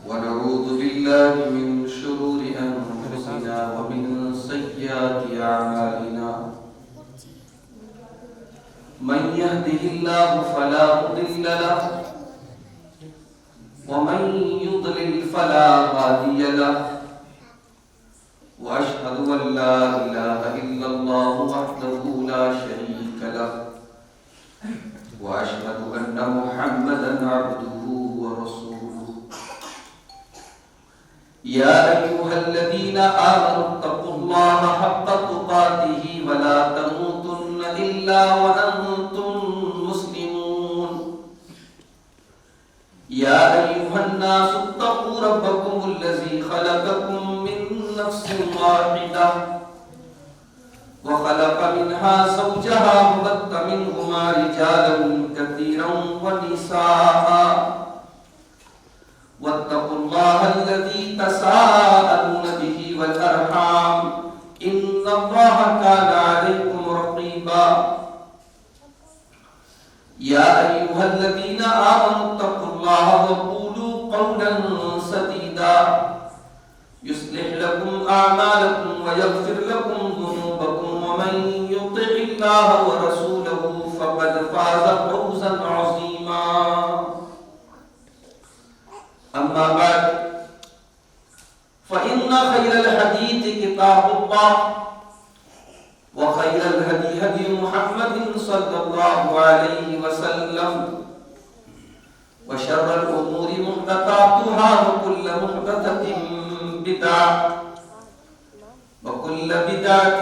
ونعوذ بالله من شرور أنفسنا ومن سيئات أعمالنا من يهده الله فلا مضل له ومن يضلل فلا هادي له وأشهد أن لا إله إلا الله وحده لا شريك له وأشهد أن محمدا عبده ورسوله يا أيها الذين آمنوا اتقوا الله حق تقاته ولا تموتن إلا وأنتم مسلمون يا أيها الناس اتقوا ربكم الذي خلقكم من نفس واحدة وخلق منها زوجها وبث منهما رجالا كثيرا ونساء واتقوا الله الذي تساءلون به والأرحام إن الله كان عليكم رقيبا يا أيها الذين آمنوا اتقوا الله وقولوا قولا سديدا يصلح لكم أعمالكم ويغفر لكم ذنوبكم ومن يطع الله ورسوله فقد فاز فوزا عظيما أما بعد فإن خير الحديث كتاب الله وخير الهدي هدي محمد صلى الله عليه وسلم وشر الأمور محدثاتها وكل محدثة بدعة وكل بدعة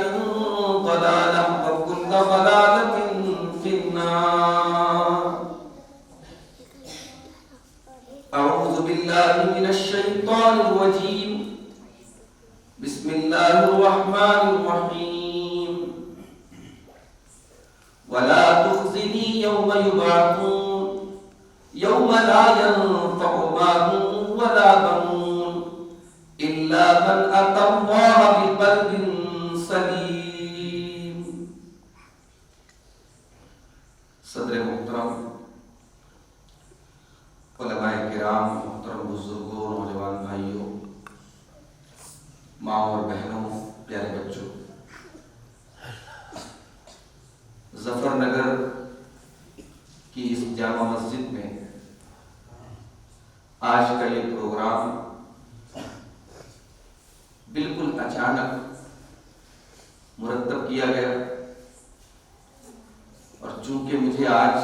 ضلالة وكل ضلالة في النار أعوذ بالله من الشيطان الرجيم بسم الله الرحمن الرحيم ولا تخزني يوم يبعثون يوم لا ينفع مال ولا بنون إلا من أتى الله بقلب سليم. صدر محترم، علماء کرام، محترم بزرگوں، نوجوان بھائیوں، ماں اور بہنوں، پیارے بچوں، ظفر نگر کی اس جامع مسجد میں آج کا یہ پروگرام بالکل اچانک مرتب کیا گیا، اور چونکہ مجھے آج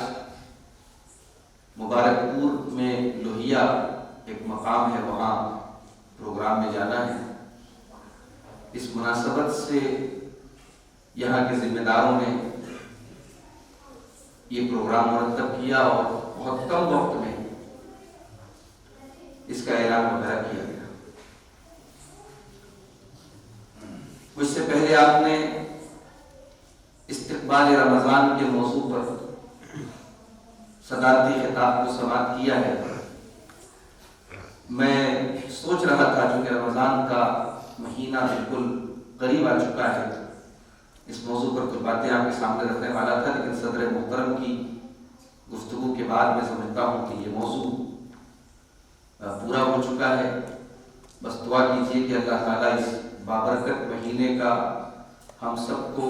مبارک پور میں لوہیا ایک مقام ہے، وہاں پروگرام میں جانا ہے، اس مناسبت سے یہاں کے ذمہ داروں نے یہ پروگرام مرتب کیا اور بہت کم وقت میں اس کا اعلان وغیرہ کیا گیا۔ اس سے پہلے آپ نے استقبال رمضان کے موضوع پر صدارتی خطاب کو سماعت کیا ہے۔ میں سوچ رہا تھا چونکہ رمضان کا مہینہ بالکل قریب آ چکا ہے، اس موضوع پر کچھ باتیں آپ کے سامنے رکھنے والا تھا، لیکن صدر محترم کی گفتگو کے بعد میں سمجھتا ہوں کہ یہ موضوع پورا ہو چکا ہے۔ بس دعا کیجیے کہ اللہ تعالیٰ اس بابرکت مہینے کا ہم سب کو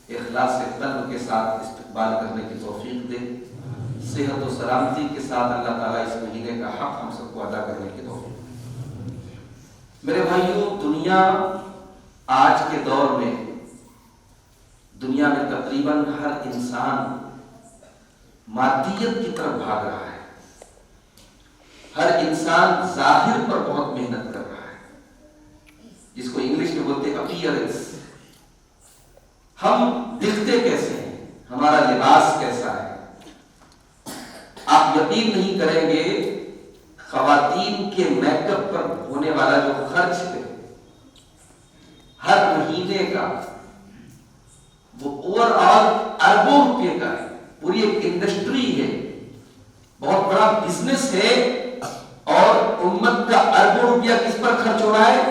اخلاص قلب کے ساتھ استقبال کرنے کی توفیق دے، صحت و سلامتی کے ساتھ اللہ تعالیٰ اس مہینے کا حق ہم سب کو ادا کرنے کی توفیق دے۔ میرے بھائیوں، دنیا آج کے دور میں، دنیا میں تقریباً ہر انسان مادیت کی طرف بھاگ رہا ہے، ہر انسان ظاہر پر بہت محنت کر رہا ہے، جس کو انگلش میں بولتے ہیں اپیئرنس۔ ہم دکھتے کیسے ہیں، ہمارا لباس کیسا ہے۔ آپ یقین نہیں کریں گے، خواتین کے میک اپ پر ہونے والا جو خرچ ہے ہر مہینے کا، وہ اوور آل اربوں روپے کا ہے، پوری ایک انڈسٹری ہے، بہت بڑا بزنس ہے، اور امت کا اربوں روپیہ کس پر خرچ ہو رہا ہے؟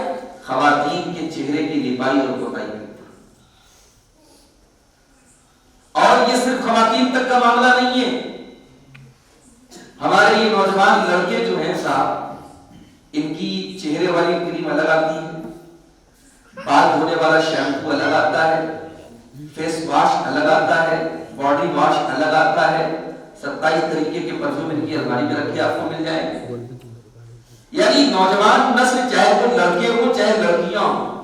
خواتین کے چہرے کی لپائی اور پوتائی پر۔ اور یہ صرف خواتین تک کا معاملہ نہیں ہے، ہمارے یہ نوجوان لڑکے جو ہیں صاحب، ان کی چہرے والی کریم الگ آتی ہے، بال دھونے والا شیمپو الگ آتا ہے، فیس واش الگ آتا ہے، باڈی واش الگ آتا ہے، 27 طریقے کے پرفیوم ان کی الماری میں رکھے آپ کو مل جائیں گے۔ یعنی نوجوان نسل چاہے وہ لڑکے ہوں چاہے لڑکیاں ہوں،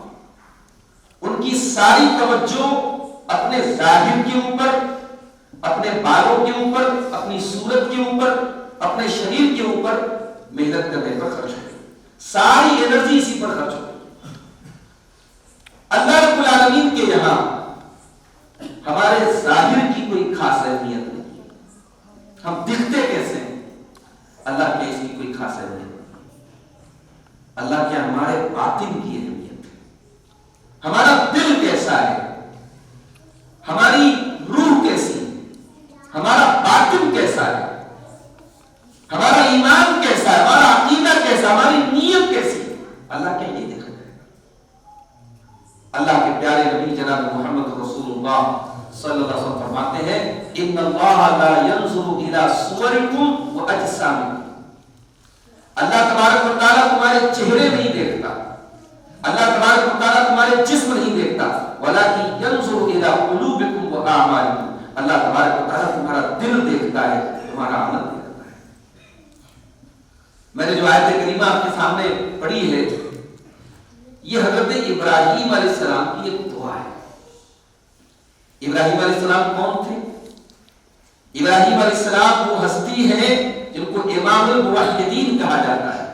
ان کی ساری توجہ اپنے ظاہر کے اوپر، اپنے بالوں کے اوپر، اپنی صورت کے اوپر، اپنے شریر کے اوپر محنت کرنے پر خرچ ہوتی، ساری انرجی اسی پر خرچ ہوتی۔ اللہ رب العالمین کے یہاں ہمارے ظاہر کی کوئی خاص اہمیت نہیں، ہم دکھتے کیسے ہیں، اللہ کے اس کی کوئی خاص اہمیت نہیں۔ اللہ کے ہمارے باطن کی اہمیت ہے، ہمارا دل کیسا ہے، ہماری روح کیسی ہے، ہمارا باطن کیسا ہے، ہمارا ایمان کیسا ہے، ہمارا عقیدہ کیسا، ہماری نیت کیسی ہے، اللہ کے یہ دیکھا جائے۔ اللہ کے پیارے نبی جناب محمد رسول اللہ صلی اللہ علیہ وسلم فرماتے ہیں ان اللہ لا ينظر الى صورکم واجسامکم، اللہ تبارک و تعالیٰ تمہارے چہرے نہیں دیکھتا، اللہ تبارک و تعالیٰ تمہارے جسم نہیں دیکھتا، ولکن ينظر الى قلوبکم واعمالکم، اللہ تبارک و تعالیٰ تمہارا دل دیکھتا ہے، تمہارا عمل دیکھتا ہے۔ میں نے جو آیت کریمہ آپ کے سامنے پڑھی ہے، یہ حضرت ابراہیم علیہ السلام کی ایک دعا ہے۔ ابراہیم علیہ السلام کون تھے؟ ابراہیم علیہ السلام وہ ہستی ہیں جن کو امام الموحدین کہا جاتا ہے،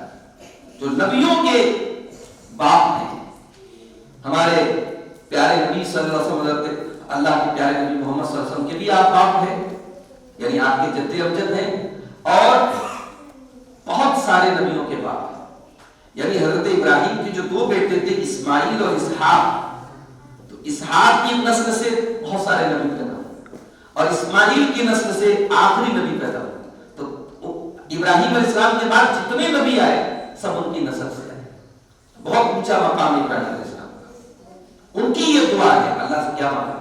جو نبیوں کے باپ ہیں۔ ہمارے پیارے نبی صلی اللہ علیہ وسلم، اللہ کے پیارے نبی محمد صلی اللہ علیہ وسلم کے بھی آپ باپ ہیں، یعنی آپ کے جد امجد ہیں، اور بہت سارے نبیوں کے باپ ہیں۔ یعنی حضرت ابراہیم کے جو 2 بیٹے تھے اسماعیل اور اسحاق، تو اسحاق کی نسل سے بہت سارے نبی پیدا ہوئے، اور اسماعیل کی نسل سے آخری نبی پیدا ہوئے۔ تو ابراہیم علیہ السلام کے بعد جتنے نبی آئے سب ان کی نسل سے آئے، بہت اونچا مقام ابراہیم علیہ السلام کا۔ ان کی یہ دعا ہے، اللہ سے کیا مانگا؟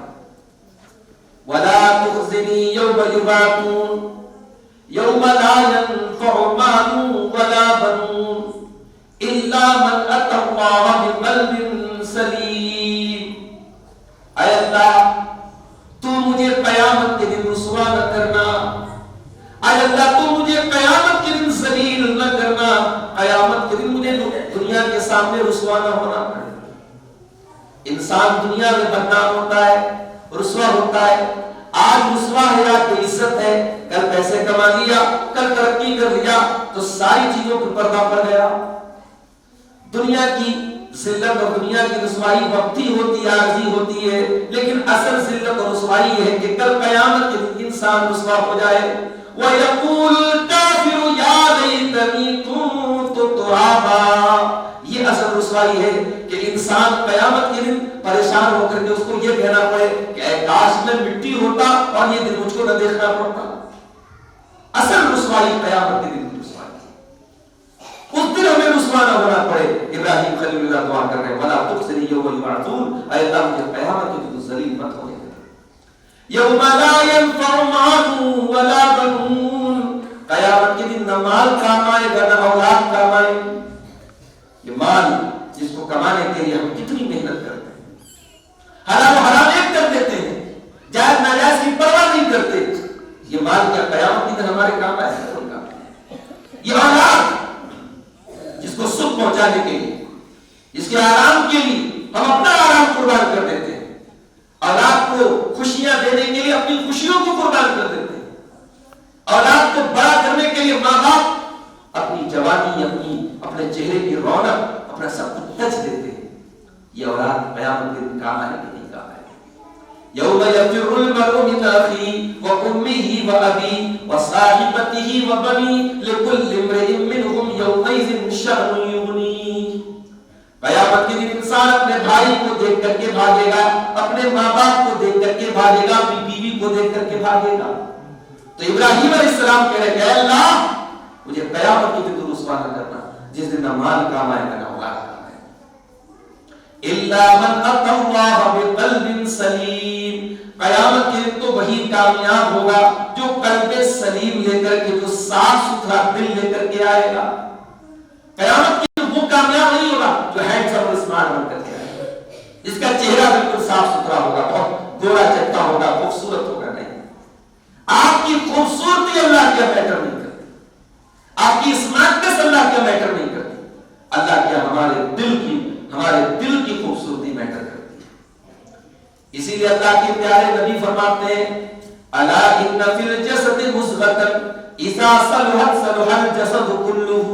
وَلَا تُخْزِنِي يَوْمَ يُبْعَثُونَ يَوْمَ لَا يَنفَعُ مَالٌ وَلَا بَنُونَ إِلَّا مَنْ أَتَى اللَّهَ بِقَلْبٍ سَلِيمٍ۔ اے اللہ تو مجھے قیامت کے دن رسوا نہ کرنا، اے اللہ تو مجھے قیامت کے دن ذلیل نہ کرنا، قیامت کے دن مجھے دنیا کے سامنے رسوا نہ ہونا پڑے۔ انسان دنیا میں بدنام ہوتا ہے، رسوا ہوتا ہے، آج رسوا ہے کہ عزت ہے، کل پیسے کما لیا، کل ترقی کر لیا تو ساری چیزوں پر پردہ پڑ گیا۔ دنیا کی ذلت اور دنیا کی رسوائی وقتی ہوتی ہے، عارضی ہوتی ہے، لیکن اصل ذلت اور رسوائی یہ ہے کہ کل قیامت کے دن انسان رسوا ہو جائے۔ وَيَقُولُ الْكَافِرُ يَا لَيْتَنِي كُنتُ تُرَابًا، یہ اصل رسوائی ہے کہ انسان قیامت کے دن پریشان ہو کر کے اس کو یہ کہنا پڑے کہ اے کاش میں مٹی ہوتا اور یہ دن مجھ کو نہ دیکھنا پڑتا۔ اصل رسوائی قیامت کے دن کی رسوائی، اس دن ہمیں رسوا نہ ہونا پڑے۔ ابراہیم خلیل اللہ دعا کر رہے ہیں وَلَا تُخْزِنِي يَوْمَ يُبْعَثُونَ، اے اللہ مجھے قیامت کے دن ذلیل مت ہونے دے۔ يَوْمَ لَا يَنفَعُ مَالٌ وَلَا بَنُونَ، قیامت کے دن نہ مال کام آئے گا نہ اولاد کام آئے گی۔ یہ مال جس کو کمانے کے لیے ہم کتنی محنت کرتے ہیں، حلال و حرام ایک کر دیتے ہیں، جائز ناجائز کی پرواہ نہیں کرتے، یہ مال کیا قیامت کے دن ہمارے کام آئے گا؟ یہ اولاد جس کو سکھ پہنچانے کے لیے، جس کے آرام کے لیے ہم اپنا آرام قربان کر دیتے ہیں، اولاد کو خوشیاں دینے کے لیے اپنی خوشیوں کو قربان کر دیتے ہیں، اولاد کو بڑا کرنے کے لیے ماں باپ اپنی جوانی، اپنے چہرے کی رونق، اپنا سب کچھ تج دیتے ہیں۔ یہ اولاد قیامت کے دن کام آئے کہ نہیں کام آئے؟ یوم یفر المرء من اخیہ وامہ وابیہ وصاحبتہ وبنیہ لکل امرئ منہم یومئذ شأن یغنیہ۔ قیامت کے دن انسان اپنے بھائی کو دیکھ کر کے بھاگے گا، اپنے ماں باپ کو دیکھ کر کے بھاگے گا، اپنی بیوی کو دیکھ کر کے بھاگے گا۔ تو ابراہیم علیہ السلام کہہ رہے کہ اللہ مجھے قیامت کے دن تو رسوا نہ کرنا، جس دن نہ مال کام آئے گا نہ اولاد کام آئے گا۔ الا من اتى الله بقلب سلیم، قیامت کے دن تو وہی کامیاب ہوگا جو قلب سلیم لے کر کے، جو صاف ستھرا دل لے کر کے آئے گا. قیامت کے وہ کامیاب نہیں ہوگا جو ہینڈسم اور اسمارٹ بن کر کے آئے گا. اس کا چہرہ بالکل صاف ستھرا ہوگا, بہت گورا چٹا ہوگا, خوبصورت ہوگا. نہیں, آپ کی خوبصورتی اللہ کیا میٹر نہیں کرتی, آپ کی اسمارٹنس اللہ کیا میٹر نہیں کرتی, اللہ کیا ہمارے دل کی خوبصورتی میٹر کرتی ہے. اسی لیے اللہ کے پیارے نبی فرماتے ہیں الا ان فی الجسد مضغۃ اذا صلحت صلح الجسد كله.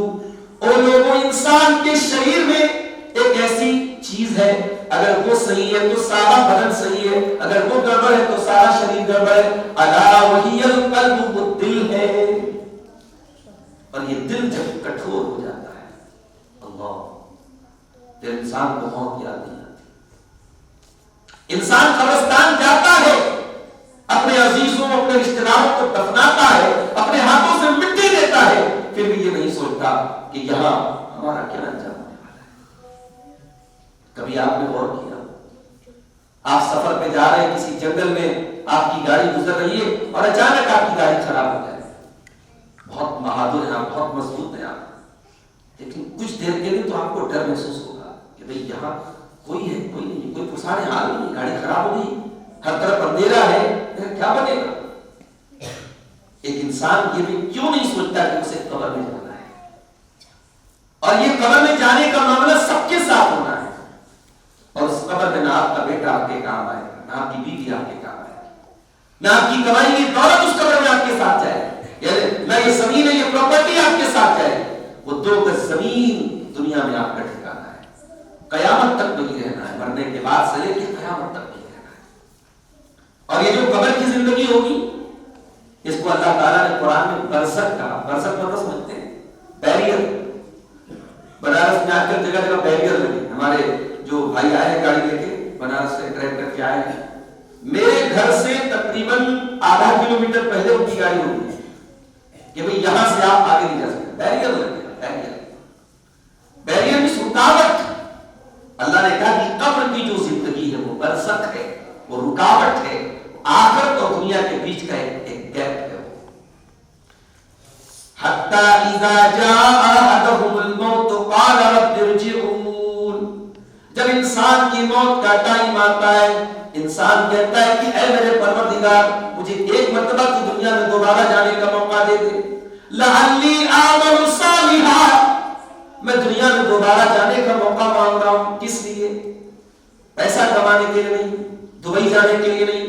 او لوگوں, انسان کے شریر میں ایک ایسی چیز ہے, اگر وہ صحیح ہے تو سارا بدن صحیح ہے, اگر وہ گڑبڑ ہے تو سارا شریر گڑبڑ ہے. الا وہی القلب, وہ دل ہے. اور یہ دل جب کٹھور ہو جاتا ہے اللہ, پھر انسان کو موت یاد نہیں آتی. انسان قبرستان جاتا ہے, اپنے عزیزوں اپنے رشتہ داروں کو دفناتا ہے, اپنے ہاتھوں سے مٹی دیتا ہے, پھر بھی یہ نہیں سوچتا کہ یہاں ہمارا کیا انجام ہونے والا ہے. کبھی آپ نے غور کیا, آپ سفر پہ جا رہے ہیں کسی جنگل میں, آپ کی گاڑی گزر رہی ہے اور اچانک آپ کی گاڑی خراب ہو جائے. بہت بہادر ہیں آپ, بہت مضبوط ہیں آپ, لیکن کچھ دیر کے لیے تو آپ کو ڈر محسوس ہوگا کہ بھئی یہاں کوئی ہے, کوئی نہیں, کوئی پرسانے حال نہیں, گاڑی خراب ہو گئی, ہر طرف اندھیرا ہے, کیا بنے گا. ایک انسان یہ بھی کیوں نہیں سوچتا کہ اسے قبر میں جانا ہے, اور یہ قبر میں جانے کا معاملہ سب کے ساتھ ہونا ہے, اور اس قبر میں نہ آپ کا بیٹا آپ کے کام آئے گا, نہ آپ کی بیوی آپ کے کام آئے گی, نہ آپ کی کمائی کی دولت اس قبر میں آپ کے ساتھ جائے, نہ یہ زمین ہے, یہ پراپرٹی آپ کے ساتھ جائے. وہ 2 گز زمین دنیا میں آپ کا ٹھکانا ہے, قیامت تک نہیں رہنا ہے, مرنے کے بعد سے لے کے قیامت تک نہیں رہنا ہے. اور یہ جو قبر کی زندگی ہوگی, اس کو اللہ تعالیٰ نے قرآن میں برزخ کہا. برزخ مطلب سمجھتے ہیں بیریئر. بنارس میں آج کل جگہ جگہ بیریئر لگے. ہمارے جو بھائی آئے ہیں گاڑی لے کے بنارس سے ڈرائیو کر کے آئے ہیں, میرے گھر سے تقریباً آدھا کلومیٹر پہلے ان کی گاڑی ہوگی کہ بھئی یہاں سے آپ آگے نہیں جا سکتے. بیریئر لگے, بیریئر میں رکاوٹ. اللہ نے کہا کہ قبر کی جو زندگی ہے وہ برزخ ہے, وہ رکاوٹ ہے, آخرت اور دنیا کے بیچ کا ایک گیپ ہے. حتی اذا جاء احدهم الموت قال رب ارجعون. جب انسان کی موت کا ٹائم آتا ہے, انسان کہتا ہے کہ اے میرے پروردگار, مجھے ایک مرتبہ تو دنیا میں دوبارہ جانے کا موقع دے دے. لعلی اعمل صالحا, میں دنیا میں دوبارہ جانے کا موقع مانگ رہا ہوں. کس لیے؟ پیسہ کمانے کے لیے نہیں, دبئی جانے کے لیے نہیں,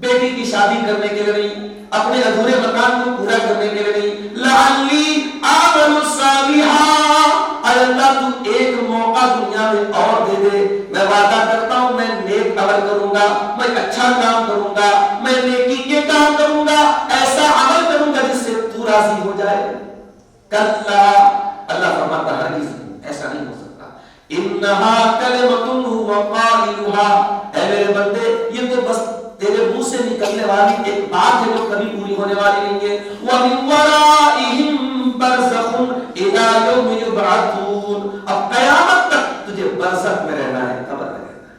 بیٹی کی شادی کرنے کے لیے نہیں, اپنے ادھورے مکان کو پورا کرنے کے لیے نہیں. لعلی اعمل صالحا, اے اللہ تو ایک موقع دنیا میں اور دے دے, میں وعدہ کرتا ہوں میں نیک عمل کروں گا, میں اچھا کام کروں گا, میں نیکی کے کام کروں گا, ایسا عمل کروں گا جس سے تو راضی ہو جائے. کلا, اللہ فرماتا ہرگز ایسا نہیں ہو سکتا. انہا کلمۃ هو قائلها, اے میرے بندے یہ تو بس تیرے منہ سے نکلنے والی ایک بات ہے جو کبھی پوری ہونے والی نہیں ہے. وَمِن وَرَائِهِمْ بَرْزَخٌ إِلَى يَوْمِ يُبْعَثُونَ, اب قیامت تک تجھے برزخ میں رہنا ہے, قبر میں رہنا ہے.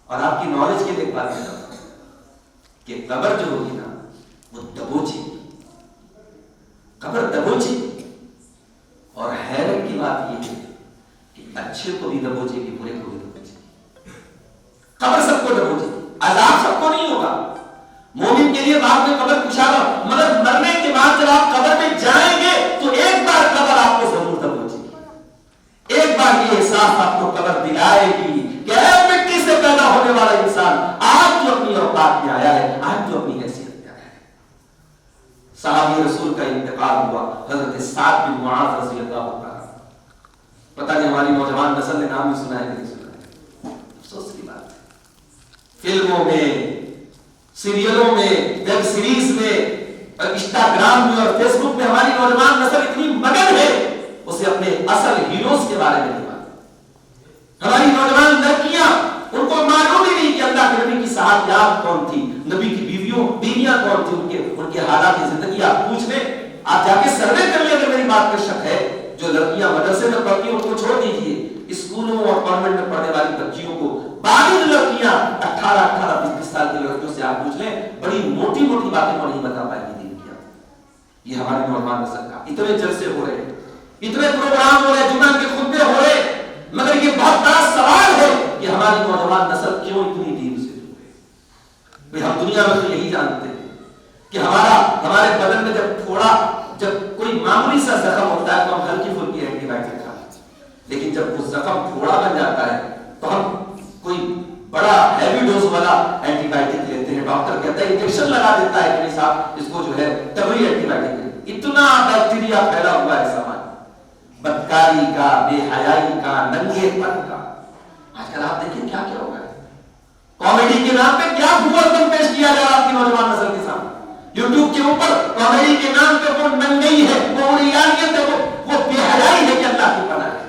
اور آپ کی نالج کے لیے ایک بات ہے کہ قبر جو ہوگی نا وہ دبوچی, قبر دبوچی. اور حیرت کی بات یہ ہے کہ اچھے کو بھی دبوچے گی, برے کو بھی دبوچے گی. قبر سب کو دبوچے گی, عذاب سب کو نہیں ہوگا. مومن کے لیے بعد میں قبر کشادہ, مگر مرنے کے بعد جب آپ قبر میں جائیں گے تو ایک بار قبر آپ کو ضرور دبوچے گی. ایک بار یہ احساس آپ کو قبر دلائے گی کہ اے مٹی سے پیدا ہونے والا انسان, آج تو اپنی اوقات میں آیا ہے, آج تو اپنی حیثیت میں آیا ہے. صحابی رسول کا انتقال ہوا, حضرت سعد بن معاذ رضی اللہ عنہ. پتہ نہیں ہماری نوجوان نسل نے نام بھی سنا ہے کہ نہیں سنا ہے, افسوس کی بات ہے. فلموں میں, سیریلوں میں, ویب سیریز میں, انسٹاگرام میں اور فیس بک میں ہماری نوجوان نسل اتنی مگن ہے اسے اپنے اصل ہیروز کے بارے میں نہیں معلوم. ہماری نوجوان لڑکیاں, ان کو معلوم ہی نہیں کہ اللہ کے نبی کی صحابیات کون تھی, نبی کی بیویاں کون تھی, ان کے حالات زندگی آپ پوچھ لیں, آپ جا کے سروے کر لیں. اگر میری بات پر شک ہے, جو لڑکیاں مدرسے میں پڑھتی ہیں ان کو چھوڑ دیجیے, اسکولوں اور کانوینٹ میں پڑھنے والی بچیوں کو, بالغ لڑکیاں 18-20 سال کی لڑکیوں سے آپ پوچھ لیں, بڑی موٹی موٹی باتیں کو نہیں بتا پائیں گی دین کی. یہ ہماری نوجوان نسل کا اتنے جلسے ہو رہے ہیں، اتنے پروگرام ہو رہے ہیں، جمعہ کے خطبے ہو رہے ہیں، مگر یہ بہت بڑا سوال ہے کہ ہماری نوجوان نسل کیوں اتنی دین سے دور ہے؟ ہم دنیا میں تو یہی جانتے ہیں کہ ہمارے بدن میں جب کوئی معمولی سا زخم ہوتا ہے تو ہم ہلکی پھلکی اینٹی بائیوٹک کھاتے ہیں، لیکن جب وہ زخم تھوڑا بن جاتا ہے تو ہم کوئی بڑا ہیوی ڈوز والا اینٹی بائیوٹک لیتے ہیں، ڈاکٹر کہتا ہے انجیکشن لگا دیتا ہے کہ صاحب اس کو جو ہے تبھی اینٹی بائیوٹک، اتنا بیکٹیریا پھیلا ہوا ہے سماج، بدکاری کا، بے حیائی کا، ننگے پن کا۔ آج کل آپ دیکھیں کیا کیا ہوگا، کامیڈی کے نام پہ کیا بھوڑپن پیش کیا جا رہا آپ کی نوجوان نسل کے سامنے، یوٹیوب کے اوپر کامیڈی کے نام پہ وہ ننگئی ہے، وہ ریالیت ہے، وہ بے حیائی ہے کہ اللہ کی پناہ ہے۔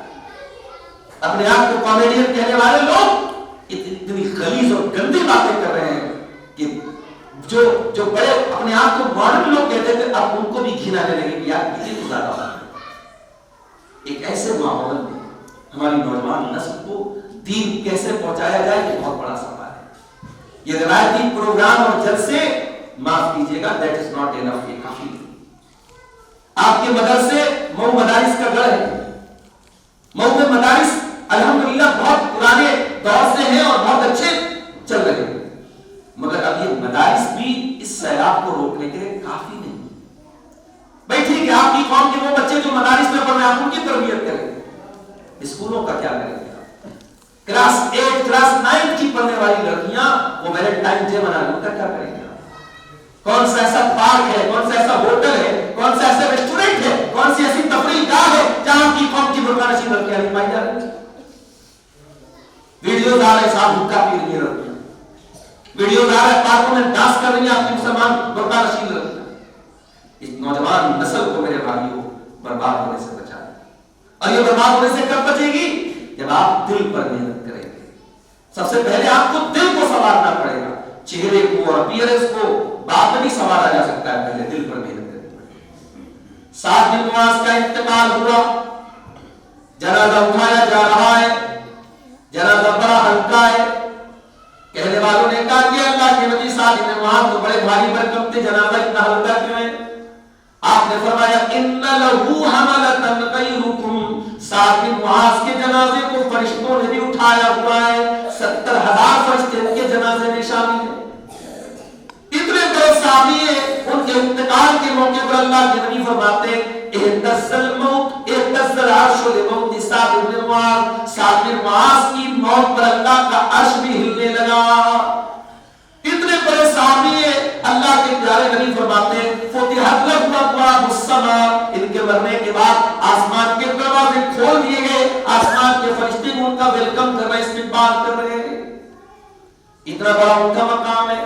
اپنے آپ کو کامیڈین کہنے والے لوگ اتنی غلیظ اور گندی باتیں کر رہے ہیں کہ جو بڑے اپنے آپ کو ماڈرن لوگ کہتے تھے اب ان کو بھی گھن آنے لگے کہ یار یہ تو زیادہ ہوتا ہے۔ ایک ایسے ماحول میں ہماری نوجوان نسل کو دین کیسے پہنچایا جائے یہ بہت بڑا سوال ہے۔ یہ روایتی پروگرام اور جلسے معاف کیجیے گا دیٹ از ناٹ انف، یہ کافی نہیں۔ آپ کے مدرسے مئو مدارس کا گڑھ ہے، مئو میں مدارس الحمدللہ بہت پرانے دور سے ہیں اور بہت اچھے چل رہے ہیں، مگر اب یہ مدارس بھی اس سیلاب کو روکنے کے لیے کافی نہیں۔ بھائی ٹھیک ہے آپ کی قوم کے وہ بچے جو مدارس میں پڑھ رہے ہیں آپ ان کی تربیت کریں، اسکولوں کا کیا کریں گے؟ کلاس 8 کلاس 9 کی پڑھنے والی لڑکیاں وہ ویلنٹائن ڈے منا لیں، ان کا کیا کریں گے؟ کون سا ایسا پارک ہے، کون سا ایسا ہوٹل ہے، کون سا ایسا ریسٹورنٹ ہے، کون سی ایسی تفریح گاہ ہے جہاں کی قوم کی برقع نشین لڑکیاں نہیں پائی جا رہی؟ ویڈیوز آ رہے صاحب حقہ پی رہی ہیں لڑکیاں، ویڈیوز آ رہے پارکوں میں ڈانس کر رہی ہیں آپ کی مسلمان برقع نشین لڑکیاں۔ اس نوجوان نسل کو میرے بھائیوں برباد ہونے سے بچا دیں، اور یہ برباد ہونے سے کب بچے گی؟ جب آپ دل پر محنت کریں گے۔ سب سے پہلے آپ کو دل کو سنوارنا پڑے گا، چہرے کو اور اپیئرنس کو بعد میں نہیں سنوارا جا سکتا ہے، پہلے دل پر محنت کریں گے۔ 7 بن معاذ کا انتقال ہوا، جنازہ اٹھایا جا رہا ہے، جنازہ بڑا ہلکا ہے، کہنے والوں نے کہا کہ اللہ کے نبی 7 بن معاذ تو بڑے بھاری بھرکم تھے، جنازہ اتنا ہلکا کیوں ہے؟ آپ نے فرمایا ان لہو حملۃ غیرکم، 7 بن معاذ کے جنازے کو فرشتوں نے بھی اٹھایا ہوا ہے، 70,000 فرشتے ان کے جنازے میں شامل ہیں۔ اتنے بڑے صحابی ہیں، ان کے انتقال کے موقع پر اللہ کے نبی فرماتے ہیں اہتز الموت اہتز العرش لموت 7 بن معاذ، 7 بن معاذ کی موت پر اللہ کا عرش بھی ہلنے لگا۔ اتنے بڑے صحابی ہیں، اللہ کے پیارے نبی فرماتے ہیں فتحت لهم ابواب السماء، ان کے مرنے کے بعد آسمان کے دروازے کھول دیے گئے، آسمان کے فرشتے ان کا ویلکم کر رہے، استقبال کر رہے ہیں، اتنا بڑا ان کا مقام ہے۔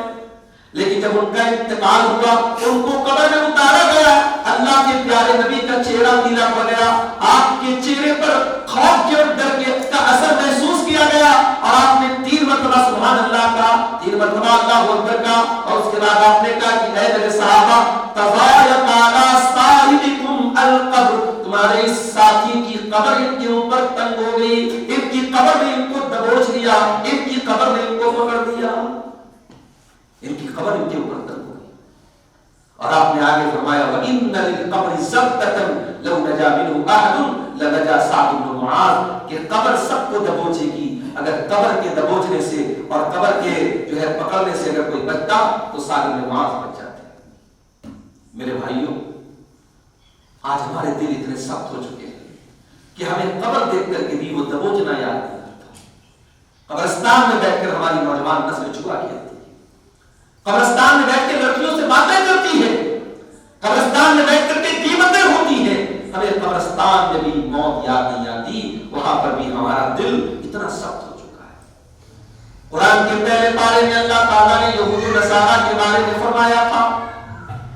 لیکن جب ان کا انتقال ہوا ان کو قبر میں اتارا گیا، اللہ کے پیارے نبی کا چہرہ نیلا پڑ گیا، آپ کے چہرے پر خوف کے اور ڈر کے کا اثر محسوس کیا گیا، اور آپ نے 3 مرتبہ سبحان اللہ کا، 3 مرتبہ اللہ اکبر کا، اور اس کے بعد آپ نے کہا کہ اے میرے صحابہ تضایق علی صاحبکم القبر، تمہارے اس ساتھی کی قبر ان کے اوپر تنگ ہو گئی، ان کی قبر نے ان کو دبوچ لیا، ان کی قبر نے ان کو پکڑ لیا، ان کی قبر ان کے اوپر تنگ ہو گئی۔ اور آپ نے آگے فرمایا وَإِنَّ لِلْقَبْرِ زَبْدَةً لَوْ نَجَا مِنْهُ أَحَدٌ لَنَجَا سَعْدُ بْنُ مُعَاذ، کہ قبر سب کو دبوچے گی، اگر قبر کے دبوچنے سے اور قبر کے جو ہے پکڑنے سے اگر کوئی بچتا تو سعد بن معاذ بچ جاتے۔ میرے بھائیوں آج ہمارے دل اتنے سخت ہو چکے ہیں کہ ہمیں قبر دیکھ کر کے بھی وہ دبوچنا یاد نہیں آتا۔ قبرستان میں بیٹھ کر ہماری نوجوان نسل چکا کیا، قبرستان میں بیٹھ کے لڑکیوں سے باتیں کرتی ہے، قبرستان میں بیٹھ کر کے قیمتیں ہوتی ہیں، ہمیں قبرستان میں بھی موت یاد نہیں آتی، وہاں پر بھی ہمارا دل اتنا سخت ہو چکا ہے۔ قرآن کے پہلے پارے میں اللہ تعالیٰ نے یہود و نصارہ کے بارے میں فرمایا تھا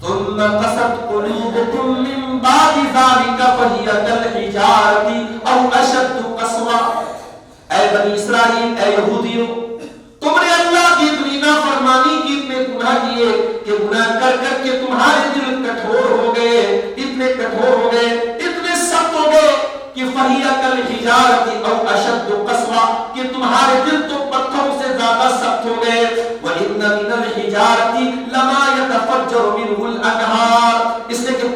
ثم قست قلوبكم من بعد ذلك فهي كالحجارة او اشد قسوة، اے بنی اسرائیل، اے یہودیوں، تم نے اللہ کی اتنی نافرمانی کی، اتنے گناہ کیے کہ گناہ کر کر کے تمہارے دل کٹھور ہو گئے، اتنے کٹھور ہو گئے، اتنے سخت ہو گئے کہ فَهِيَ كَالْحِجَارَةِ أَوْ أَشَدُّ قَسْوَةً، کہ تمہارے دل تو پتھروں سے زیادہ سخت ہو گئے۔ وَإِنَّ مِنَ الْحِجَارَةِ لَمَا يَتَفَجَّرُ مِنْهُ الْأَنْهَارُ، اس لیے کہ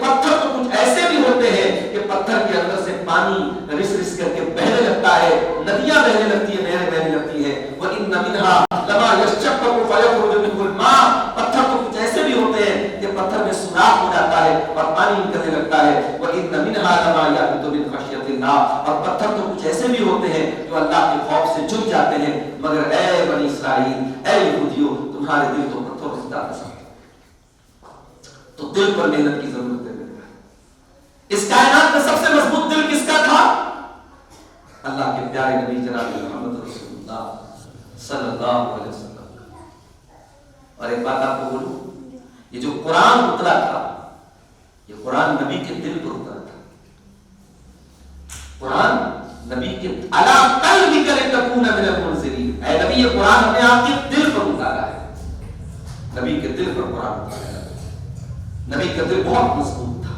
اور پانی نکلنے لگتا ہے. وَإِنَّ مِنْهَا لَمَا يَهْبِطُ مِنْ خَشْيَةِ اللَّهِ, اور پتھر تو کچھ ایسے بھی ہوتے ہیں جو اللہ کے خوف سے جھک جاتے ہیں, مگر اے بنی اسرائیل, اے یہودیوں, تمہارے دل تو پتھروں سے زیادہ سخت ہیں. تو دل پر محنت کی ضرورت ہے. اس کائنات میں سب سے مضبوط دل کس کا تھا؟ اللہ کے پیارے نبی جناب محمد رسول اللہ صلی اللہ علیہ وسلم. اور ایک بات آپ کو بولوں, یہ جو قرآن اترا تھا, یہ قرآن نبی کے دل پر اترا تھا. قرآن نبی کے الا قلبک لتکون من المنذرین, اے نبی یہ قرآن اپنے آپ کے دل پر اتارا ہے. نبی کے دل پر قرآن اتارا ہے. نبی کا دل بہت مضبوط تھا,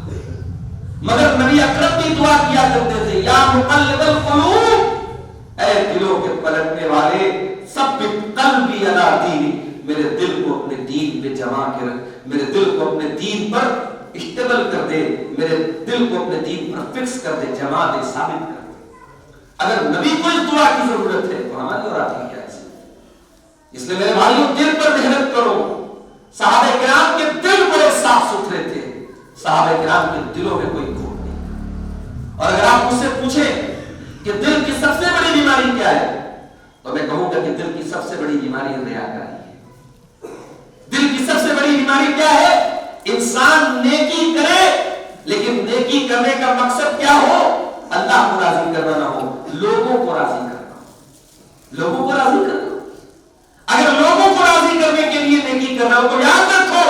مگر نبی اکرم بھی دعا کیا کرتے تھے, یا مقلب القلوب, اے دلوں کے پلٹنے والے, ثبت قلبی علی دینک, میرے دل کو اپنے دین پہ جما کے رکھ, میرے دل کو اپنے دین پر اسٹیبل کر دے, میرے دل کو اپنے دین پر فکس کر دے, جما دے, ثابت کر دے. اگر نبی کو اس دعا کی ضرورت ہے تو ہماری اور آپ کی کیا ہے؟ اس لیے میرے بھائیوں, دل پر محنت کرو. صحابہ کرام کے دل بڑے صاف ستھرے تھے, صحابہ کرام کے دلوں میں کوئی کھوٹ نہیں. اور اگر آپ مجھ سے پوچھیں کہ دل کی سب سے بڑی بیماری کیا ہے, تو میں کہوں گا کہ دل کی سب سے بڑی بیماری ریاکاری ہے. دل کی سب سے بڑی بیماری کیا ہے؟ انسان نیکی کرے, لیکن نیکی کرنے کا مقصد کیا ہو؟ اللہ کو راضی کرنا نہ ہو, لوگوں کو راضی کرنا. لوگوں کو راضی کرنا. اگر لوگوں کو راضی کرنے کے لیے نیکی کرنا ہو تو یاد رکھو,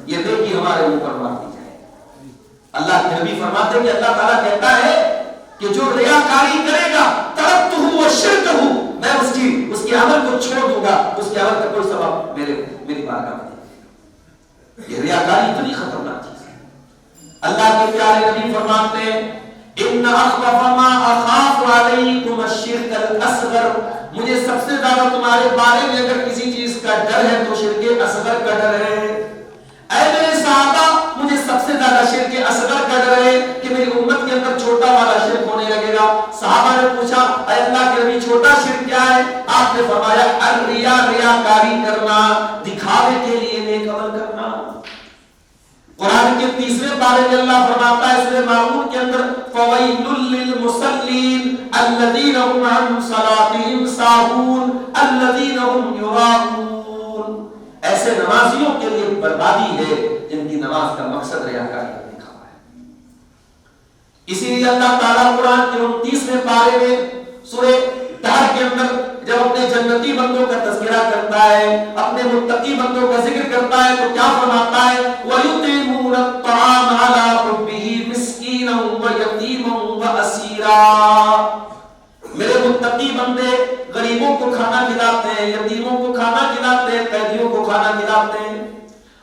یہ نیکی ہمارے اوپر مار دی جائے. اللہ کے نبی فرماتے ہیں کہ اللہ تعالیٰ کہتا ہے کہ جو ریاکاری کرے گا, ترکتہ وشرکہ, میں اس کی عمل کو چھوڑ دوں گا, اس کے عمل کا کوئی سبب میری بارگاہ میں نہیں. یہ ریاکاری اتنی خطرناک چیز ہے. اللہ کے پیارے نبی فرماتے ہیں, ان اخوف ما اخاف علیکم الشرک الاصغر, مجھے سب سے زیادہ تمہارے بارے میں اگر کسی چیز کا ڈر ہے تو شرک اصغر کا ڈر ہے. اے میرے صحابہ, مجھے سب سے زیادہ شرک اصغر کا ڈر ہے کہ میری امت کے اندر چھوٹا والا شرک ہونے لگے گا. صحابہ نے پوچھا, اے اللہ کے نبی چھوٹا شرک کیا ہے؟ آپ نے فرمایا, الریا, ریاکاری کرنا, دکھاوے کے لیے نیک عمل کرنا. قرآن کے تیسرے پارے میں اللہ فرماتا ہے سورہ ماعون کے اندر, فویل للمصلین الذین هم عن صلاتهم ساہون الذین هم یراؤون, ایسے نمازیوں کے لیے بربادی ہے جن کی نماز کا مقصد ریاکاری کا دکھاوا ہے. اسی لیے اللہ تعالیٰ قرآن کے 29ویں پارے میں سورہ دہر کے اندر جب اپنے جنتی بندوں کا تذکرہ کرتا ہے, اپنے متقی بندوں کا ذکر کرتا ہے, تو کیا فرماتا ہے, وَيُطْعِمُونَ الطَّعَامَ عَلَىٰ حُبِّهِ مِسْكِينًا وَيَتِيمًا وَأَسِيرًا, میرے متقی بندے غریبوں کو کھانا کھلاتے ہیں, یتیموں کو کھانا کھلاتے ہیں, قیدیوں کو کھانا کھلاتے ہیں,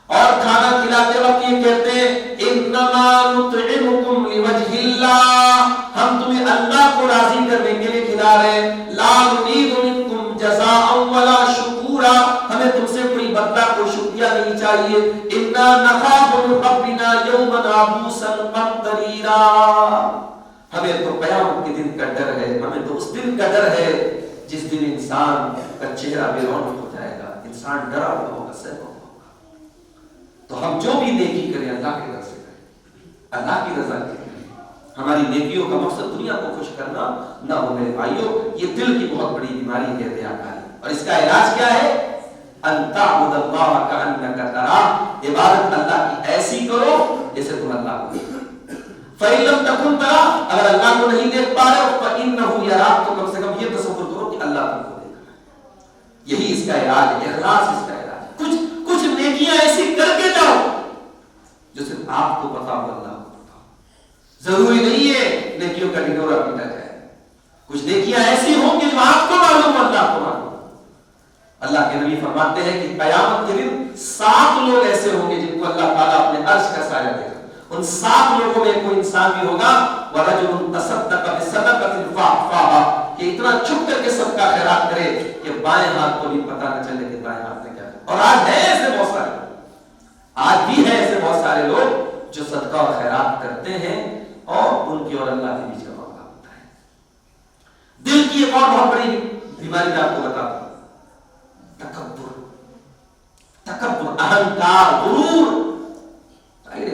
اور کھانا کھلاتے وقت یہ کہتے ہیں, انما نطعمکم لوجہ اللہ, ہم تمہیں اللہ کو راضی کرنے کے لیے کھلا رہے ہیں. لا نريد منکم جزاء ولا شکورا, ہمیں تم سے کوئی بدلہ, کوئی شکریہ نہیں چاہیے. انا نخاف من ربنا یوما عبوسا قمطریرا, ہمیں تو قیامت کے دن کا ڈر ہے, ہمیں تو اس دن کا ڈر ہے جس دن انسان کا چہرہ بے رونق ہو جائے گا, انسان ڈرا ہوا ہوگا, سہما ہوگا. تو ہم جو بھی نیکی کریں اللہ کے ڈر سے کریں, اللہ کی رضا کے کریں. ہماری نیکیوں کا مقصد دنیا کو خوش کرنا نہ ہو. میرے بھائیوں, یہ دل کی بہت بڑی بیماری ہے ریاکاری, اور اس کا علاج کیا ہے؟ ان تعبد اللہ کأنک تراہ, عبادت اللہ کی ایسی کرو جیسے تم اللہ کو دیکھ. فإن لم تكن تراه, اگر اللہ کو نہیں دیکھ پا رہے ہو, فإنه یراک, تو کم سے کم یہ تصور کرو کہ اللہ تم کو دیکھ رہا ہے. یہی اس کا علاج ہے, اخلاص اس کا علاج. کچھ نیکیاں ایسی کر کے جاؤ جو صرف آپ کو پتا ہو, اللہ کو پتا ہو. ضروری نہیں ہے نیکیوں کا ڈھنڈورا پیٹا جائے. کچھ نیکیاں ایسی ہوں کہ جو آپ کو معلوم, اللہ کو معلوم. اللہ کے نبی فرماتے ہیں کہ قیامت کے دن 7 لوگ ایسے ہوں گے جن کو اللہ تعالیٰ اپنے عرش کا سایہ دے گا. ان 7 لوگوں میں کوئی انسان بھی ہوگا, وَرَجُلٌ تَصَدَّقَ بِصَدَقَةٍ فَأَخْفَاهَا, کہ اتنا چھپ کر کے صدقہ خیرات کرے کہ بائیں ہاتھ کو بھی پتہ نہ چلے کہ دائیں ہاتھ نے کیا کیا. اور آج ہے ایسے بہت سارے لوگ, آج بھی ہے ایسے بہت سارے لوگ جو صدقہ اور خیرات کرتے ہیں اور ان کی اور اللہ کے بیچ کا معاملہ ہوتا ہے. دل کی ایک اور بہت بڑی بیماری میں آپ کو بتاتا ہوں, تکبر, اہنکار, غرور.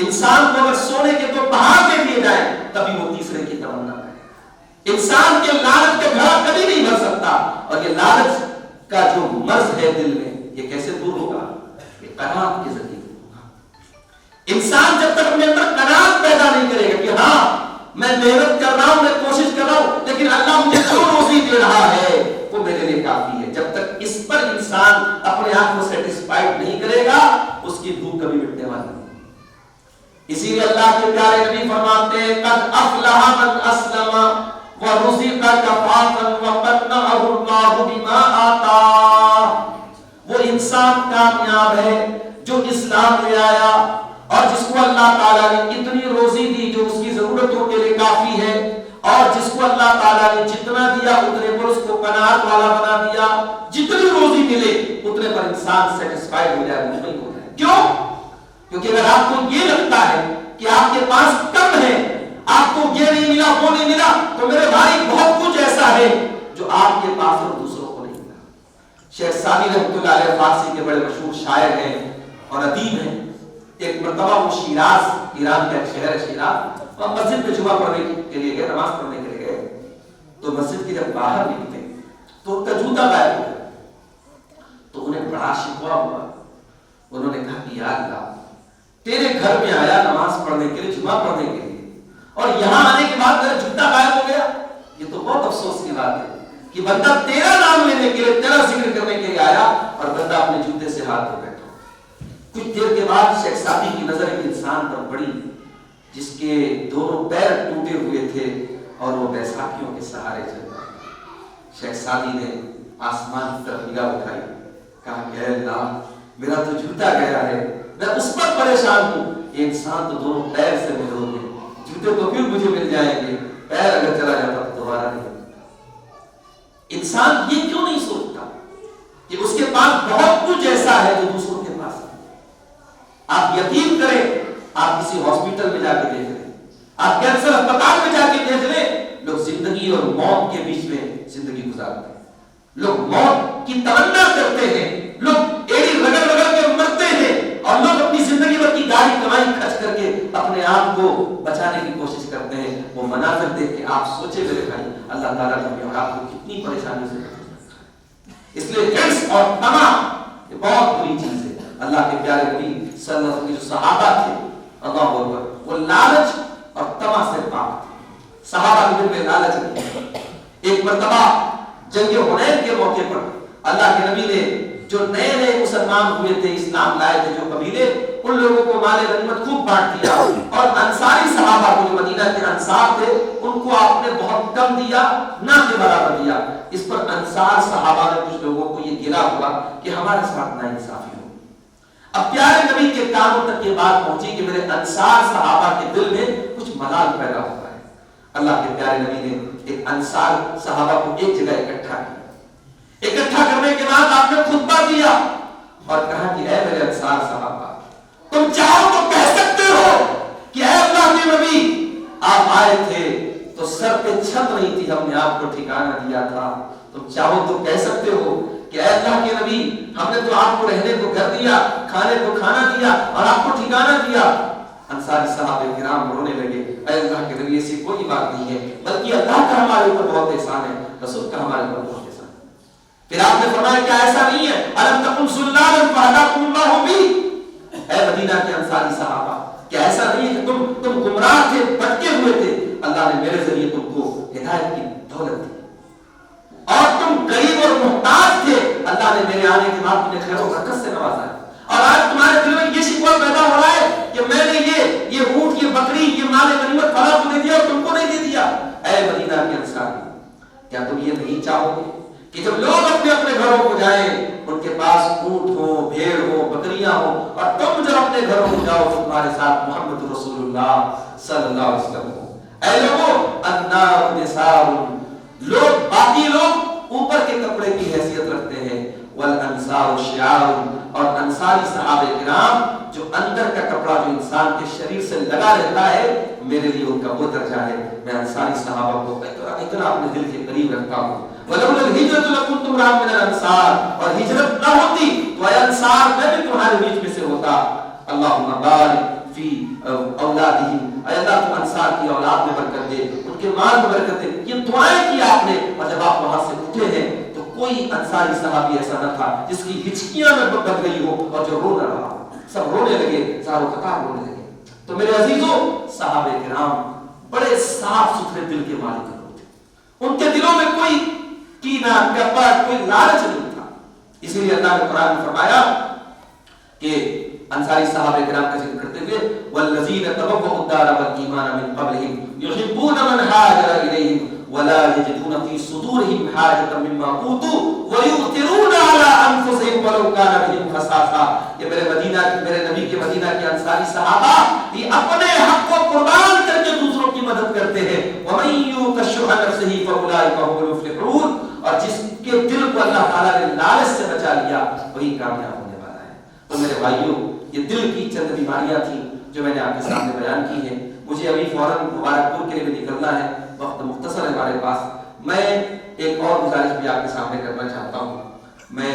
انسان کو اگر سونے کے تو پہاڑ دے دیے جائیں تبھی وہ تیسرے کی تمنا کرے. انسان کے لالچ کا گھڑا کبھی نہیں بھر سکتا. اور یہ لالچ کا جو مرض ہے دل میں یہ کیسے دور ہوگا؟ یہ قناعت کے ذریعے دور ہوگا. انسان جب تک اپنے اندر قناعت پیدا نہیں کرے گا کہ ہاں میں محنت کر رہا ہوں, میں کوشش کر رہا ہوں, لیکن اللہ مجھے جو روزی دے رہا ہے وہ میرے لیے کافی ہے, جب تک اس پر انسان اپنے آپ کو سیٹسفائیڈ نہیں کرے گا اس کی بھوک کبھی مٹنے والی نہیں. اسی لیے اللہ کے پیارے نبی فرماتے ہیں قد افلح من اسلم ورزق کفافا وقنعه اللہ بما آتاہ. وہ انسان کامیاب ہے جو اسلام لے آیا اور جس کو اللہ تعالیٰ نے اتنی روزی دی جو اس کی ضرورتوں کے لیے کافی ہے, اور جس کو اللہ تعالیٰ نے جتنا دیا اتنے پر اس کو قناعت والا بنا دیا. جتنی روزی ملے اتنے پر انسان سیٹسفائیڈ ہو جائے, مطمئن ہو جائے. کیوں؟ کیونکہ اگر آپ کو یہ لگتا ہے کہ آپ کے پاس کم ہے, آپ کو یہ نہیں ملا وہ نہیں ملا, تو میرے بھائی بہت کچھ ایسا ہے جو آپ کے پاس اور دوسروں کو نہیں ملا. شیخ سعدی رحمۃ اللہ علیہ فارسی کے بڑے مشہور شاعر ہیں اور ادیب ہیں. ایک مرتبہ وہ شیراز, ایران کا ایک شہر ہے شیراز, اور مسجد میں جمعہ پڑھنے کے لیے گئے, نماز پڑھنے کے لیے گئے. تو مسجد کے جب باہر نکلے تو ان کا جوتا غائب ہو گیا. تو انہیں بڑا شکوہ ہوا. انہوں نے کہا کہ یا اللہ, تیرے گھر میں آیا نماز پڑھنے کے لیے, جمعہ پڑھنے کے لیے, اور یہاں آنے کے بعد میرا جوتا غائب ہو گیا. یہ تو بہت افسوس کی بات ہے کہ بندہ تیرا نام لینے کے لیے, تیرا ذکر کرنے کے لیے آیا اور بندہ اپنے جوتے سے ہاتھ دھو بیٹھا. کچھ دیر کے بعد شیخ سعدی کی نظر ایک انسان پر پڑی جس کے دونوں پیر ٹوٹے ہوئے تھے اور وہ بیساکھیوں کے سہارے چل رہا. شیخ سعدی نے آسمان کی طرف نگاہ اٹھائی, کہا کہ اے اللہ میرا تو جوتا گیا ہے, میں اس پر پریشان ہوں. یہ انسان تو دونوں پیر سے محروم ہے, جوتے تو پھر مجھے مل جائیں گے, پیر اگر چلا جاتا تو دوبارہ نہیں ملتا. انسان یہ کیوں نہیں سوچتا کہ اس کے پاس بہت کچھ ایسا ہے جو دوسروں کے پاس ہے؟ آپ یقین کریں, آپ کسی ہاسپٹل میں جا کے دیکھ لیں, آپ کینسر اسپتال میں جا کے دیکھ لیں, لوگ زندگی اور موت کے بیچ میں زندگی گزارتے ہیں. لوگ موت کی تمنا کرتے ہیں, لوگ ایڑی رگڑ رگڑ کے مرتے ہیں, اور لوگ اپنی زندگی بھر کی گاڑی کمائی خرچ کر کے اپنے آپ کو بچانے کی کوشش کرتے ہیں. وہ مناظر دیکھ کے آپ سوچے میرے بھائی اللہ تعالیٰ نے اور آپ کو کتنی پریشانی سے بچایا. اس لیے حرص اور طمع یہ بہت بری چیز ہے. اللہ کے پیارے نبی صلی اللہ علیہ وسلم کے جو صحابہ تھے, اللہ اکبر, وہ لالچ اور طمع سے پاک تھے. صحابہ کے دل میں لالچ نہیں. ایک مرتبہ جنگ حنین کے موقع پر اللہ کے نبی نے جو نئے نئے مسلمان ہوئے تھے, اسلام لائے تھے جو قبیلے, ان لوگوں کو مال غنیمت خوب بانٹ دیا, اور انصاری صحابہ کو جو مدینہ کے انصار تھے ان کو آپ نے بہت کم دیا, نہ کے برابر دیا. اس پر انصار صحابہ نے کچھ لوگوں کو یہ گلا ہوا کہ ہمارے ساتھ ناانصافی ہو. اب پیارے نبی کے کانوں تک یہ بات پہنچی کہ میرے انصار صحابہ کے دل میں کچھ ملال پیدا ہوتا ہے. اللہ کے پیارے نبی نے ایک انصار صحابہ کو ایک جگہ اکٹھا کیا. اکٹھا کرنے کے بعد آپ نے خطبہ دیا اور کہا کہ اے میرے انصار صحابہ, تم چاہو تو کہہ سکتے ہو کہ اے اللہ کے نبی, آپ آئے تھے تو سر پہ چھت نہیں تھی, ہم نے آپ کو ٹھکانہ دیا تھا. تم چاہو تو کہہ سکتے ہو کہ اے اللہ کے نبی, ہم نے تو آپ کو رہنے کو گھر دیا, کھانے کو کھانا دیا اور آپ کو ٹھکانہ دیا. انصاری صحابہ کرام رونے لگے, اے اللہ کے نبی ایسی کوئی بات نہیں ہے, بلکہ اللہ کا ہمارے اوپر بہت احسان ہے, رسول کا ہمارے اوپر بہت احسان ہے. پھر آپ نے فرمایا کیا ایسا نہیں ہے, الم تکن ضلالا فہداکم اللہ بی, اے مدینہ کے انصاری صحابہ کیا ایسا نہیں ہے کہ تم گمراہ تھے, بھٹکے ہوئے تھے, اللہ نے میرے ذریعے تم کو ہدایت کی دولت دی, اور تم غریب اور محتاج تھے, اللہ نے میرے آنے کے بعد تمہیں خیر و برکت سے نوازا ہے, اور آج تمہارے دل میں یہ شکوہ پیدا ہو رہا ہے کہ میں نے یہ اونٹ, یہ بکری, یہ مال غنیمت فلاں کو دے دیا اور تم کو نہیں دے دیا. اے مدینہ کے انصاری, کیا تم یہ نہیں چاہو گے کہ جب لوگ اپنے اپنے گھروں کو جائیں ان کے پاس اونٹ ہو, بھیڑ ہو, بکریاں ہو, اور تم جب اپنے گھروں کو جاؤ تو تمہارے ساتھ محمد رسول اللہ صلی اللہ علیہ وسلم ہو. اے لوگوں, النار نثار, لوگ باقی لوگ اوپر کے کپڑے کی حیثیت رکھتے ہیں, والانصار شعار, اور انصاری صحابہ کرام جو اندر کا کپڑا جو انسان کے شریر سے لگا رہتا ہے, میرے لیے ان کا وہ درجہ ہے. میں انصاری صحابہ کو اتنا اپنے دل کے قریب رکھتا ہوں. وَلَوْلَا الْهِجْرَةُ لَكُنْتُمْ امْرَأً مِنَ الْأَنصَارِ, اور ہجرت نہ ہوتی تو اے انصار میں بھی تمہارے بیچ میں سے ہوتا. اللہم بارک فی اولادہم، اے اللہ تو انصار کی اولاد میں برکت دے، ان کے مال میں برکت دے. یہ دعائیں کی آپ نے، اور جب آپ وہاں سے اٹھے ہیں تو کوئی انصاری صحابی ایسا نہ تھا جس کی ہچکیاں میں بد گئی ہو اور جو رو نہ رہا. سب رونے لگے، زارو قطار رونے لگے. تو میرے عزیزوں، صحابہ کرام بڑے صاف ستھرے دل کے مالک لوگ تھے. ان کے دلوں میں کوئی کینہ، کپٹ، کوئی لالچ نہیں تھا. اسی لیے اللہ نے قرآن میں فرمایا کہ انصاری صحابہ کرام کا ذکر کرتے ہوئے والذین تبوؤا الدار والایمان من قبلہم یحبون من ہاجر الیہم ولا یجدون فی صدورہم حاجۃ مما اوتوا ویؤثرون علی انفسہم ولو کان بہم خصاصہ. یہ میرے نبی کے مدینہ کے انصاری صحابہ یہ اپنے حق کو قربان کر کے دوسروں کی مدد کرتے ہیں. ومن یوق شح نفسہ فاولئک هم المفلحون. اور جس کے دل کو اللہ تعالیٰ نے لالچ سے بچا لیا وہی کامیاب ہونے والا ہے. تو میرے بھائیوں، یہ دل کی چند بیماریاں تھیں جو میں نے آپ کے سامنے بیان کی ہیں. مجھے ابھی فوراً مبارکپور کے لیے بھی نکلنا ہے، وقت مختصر ہے ہمارے پاس. میں ایک اور گزارش بھی آپ کے سامنے کرنا چاہتا ہوں. میں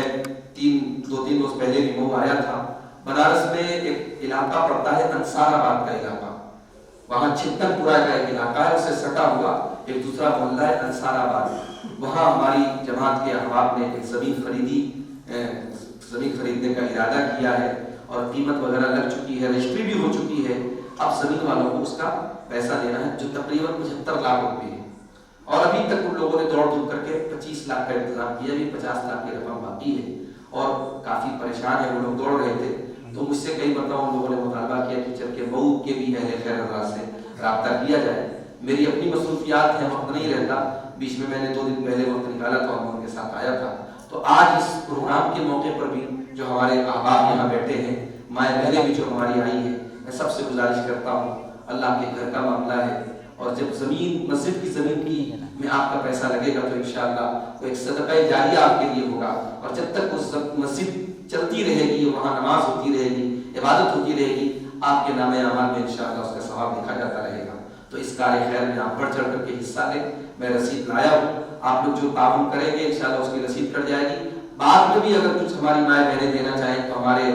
دو تین روز پہلے بھی مئو آیا تھا. بنارس میں ایک علاقہ پڑتا ہے انصار آباد کا علاقہ، وہاں چھتن پورہ کا ایک علاقہ ہے، اس سے سٹا ہوا ایک دوسرا محلہ ہے انصار آباد. وہاں ہماری جماعت کے احباب نے ایک زمین خریدنے کا ارادہ کیا ہے اور قیمت وغیرہ لگ چکی ہے، رجسٹری بھی ہو چکی ہے. اب زمین والوں کو اس کا پیسہ دینا ہے جو تقریباً 75 لاکھ روپے ہے. اور ابھی تک ان لوگوں نے دوڑ دھوپ کر کے 25 لاکھ کا انتظام کیا، ابھی 50 لاکھ کی رقم باقی ہے اور کافی پریشان ہے وہ لوگ، دوڑ رہے تھے. تو مجھ سے کئی مرتبہ ان لوگوں نے مطالبہ کیا کہ چل کے مئو کے بھی اہل خیر حضرات سے رابطہ کیا جائے. میری اپنی مصروفیات ہیں، وقت نہیں رہتا. بیچ میں نے 2 دن پہلے وقت نکالا تھا اور ان کے ساتھ آیا تھا. تو آج اس پروگرام کے موقع پر بھی جو ہمارے احباب یہاں بیٹھے ہیں، مائیں بہنیں بھی جو ہماری آئی ہیں، میں سب سے گزارش کرتا ہوں، اللہ کے گھر کا معاملہ ہے اور جب زمین مسجد کی زمین کی میں آپ کا پیسہ لگے گا تو انشاءاللہ وہ ایک صدقہ جاریہ آپ کے لیے ہوگا. اور جب تک اس مسجد چلتی رہے گی، وہاں نماز ہوتی رہے گی، عبادت ہوتی رہے گی، آپ کے نام اعمال میں انشاءاللہ اس کا ثواب لکھا جاتا رہے گا. تو اس کار خیر میں آپ بڑھ چڑھ کر کے حصہ لیں. میں رسید لایا ہوں، آپ لوگ جو تعاون کریں گے انشاءاللہ اس کی رسید کٹ جائے گی. بعد میں بھی اگر کچھ ہماری مائیں بہنیں دینا چاہیں تو ہمارے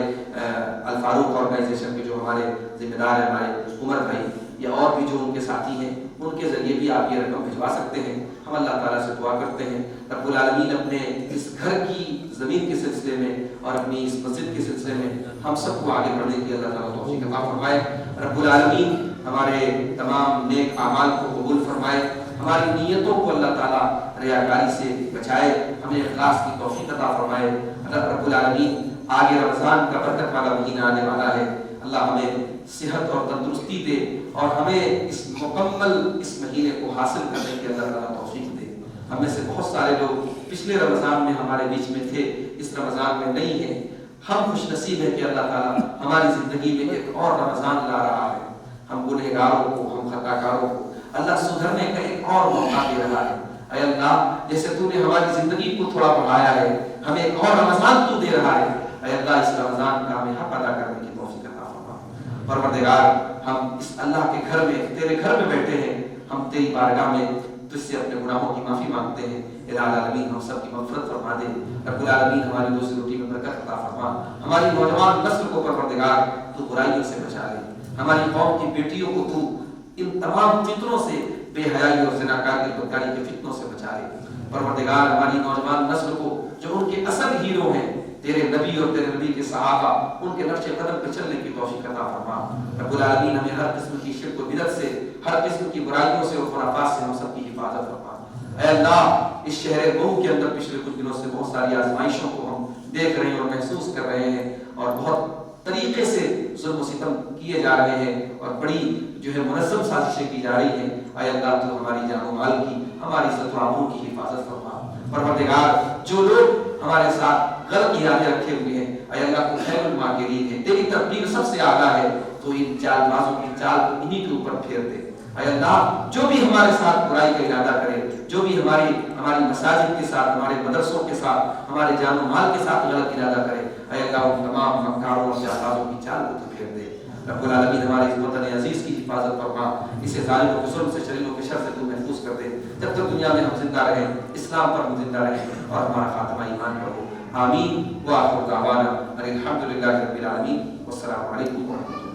الفاروق آرگنائزیشن کے جو ہمارے ذمہ دار ہیں، ہمارے عمر بھائی یا اور بھی جو ان کے ساتھی ہیں، ان کے ذریعے بھی آپ یہ رقم بھجوا سکتے ہیں. ہم اللہ تعالیٰ سے دعا کرتے ہیں رب العالمین اپنے اس گھر کی زمین کے سلسلے میں اور اپنی اس مسجد کے سلسلے میں ہم سب کو آگے بڑھنے کی اللہ تعالیٰ توفیق عطا فرمائے. رب العالمین ہمارے تمام نیک اعمال کو قبول فرمائے، ہماری نیتوں کو اللہ تعالیٰ ریاکاری سے بچائے، ہمیں اخلاص کی توفیق عطا فرمائے. اللہ رب العالمین آگے رمضان کا برکت والا مہینہ آنے والا ہے، اللہ ہمیں صحت اور تندرستی دے اور ہمیں اس مکمل اس مہینے کو حاصل کرنے کی اللہ تعالیٰ توفیق دے. ہم میں سے بہت سارے لوگ پچھلے رمضان میں ہمارے بیچ میں تھے، اس رمضان میں نہیں ہیں. ہم خوش نصیب ہیں کہ اللہ تعالیٰ ہماری زندگی میں ایک اور رمضان لا رہا ہے. ہم گنہگاروں کو، ہم خطا کاروں کو اللہ سدھرنے کا ایک اور موقع دے رہا ہے. اے اللہ، جیسے تو نے ہماری زندگی کو تھوڑا بڑھایا ہے، ہمیں ایک اور رمضان تو دے رہا ہے. اے اللہ، اس رمضان کا ہمیں حق ادا کرنے کی توفیق عطا فرما. پروردگار، ہم اس اللہ کے گھر میں، تیرے گھر میں بیٹھے ہیں، ہم تیری بارگاہ میں تجھ سے اپنے گناہوں کی معافی مانگتے ہیں. الہ العالمین ہم سب کی مغفرت فرما دے. رب العالمین ہماری روزی روٹی میں برکت عطا فرما. ہماری نوجوان نسل کو پروردگار تو برائیوں سے بچا لے. ہماری قوم کی بیٹیوں کو تو ان تمام فتنوں سے، بے حیائی اور زناکاری اور بدکاری کے فتنوں سے بچا لے. پروردگار ہماری نوجوان نسل کو جو ان کے اصل ہیرو ہیں، تیرے نبی اور تیرے نبی کے صحابہ، ان کے نقش قدم پہ چلنے کی توفیق عطا فرما. رب العالمین ہمیں ہر قسم کی شرک و بدعت سے، ہر قسم کی برائیوں سے اور خرافات سے ہم سب کی حفاظت فرما. اے اللہ، اس شہر مئو کے اندر پچھلے کچھ دنوں سے بہت ساری آزمائشوں کو ہم دیکھ رہے ہیں اور محسوس کر رہے ہیں اور بہت طریقے سے ظلم و ستم کیے جا رہے ہیں اور بڑی جو ہے منظم سازشیں کی جا رہی ہیں. اے اللہ، تو ہماری جان و مال کی، ہماری عزت و آبرو کی حفاظت فرما. پروردگار، جو لوگ ہمارے ساتھ غلط ارادے رکھے ہوئے ہیں، اے اللہ تو خیر الماکرین ہے، تیری تدبیر سب سے اعلیٰ ہے، تو ان چال بازوں کی چال کو انہی کے اوپر پھیر دے. اے اللہ، جو بھی ہمارے ساتھ برائی کا ارادہ کرے، جو بھی ہماری مساجد کے ساتھ، ہمارے مدرسوں کے ساتھ، ہمارے جان و مال کے ساتھ غلط ارادہ کرے، اے اللہ ان تمام مکاروں اور جاسوسوں کی چال کو تو پھیر دے. رب العالمین ہمارے اس وطن عزیز کی حفاظت فرما، اسے ظالموں کے ظلم سے، شریروں کے شر سے تو محفوظ کر دے. جب تک دنیا میں ہم زندہ رہیں، اسلام پر ہم زندہ رہیں اور ہمارا خاتمہ ایمان پر ہو. آمین. وآخر دعوانا الحمدللہ رب العالمین. والسلام علیکم ورحمۃ اللہ.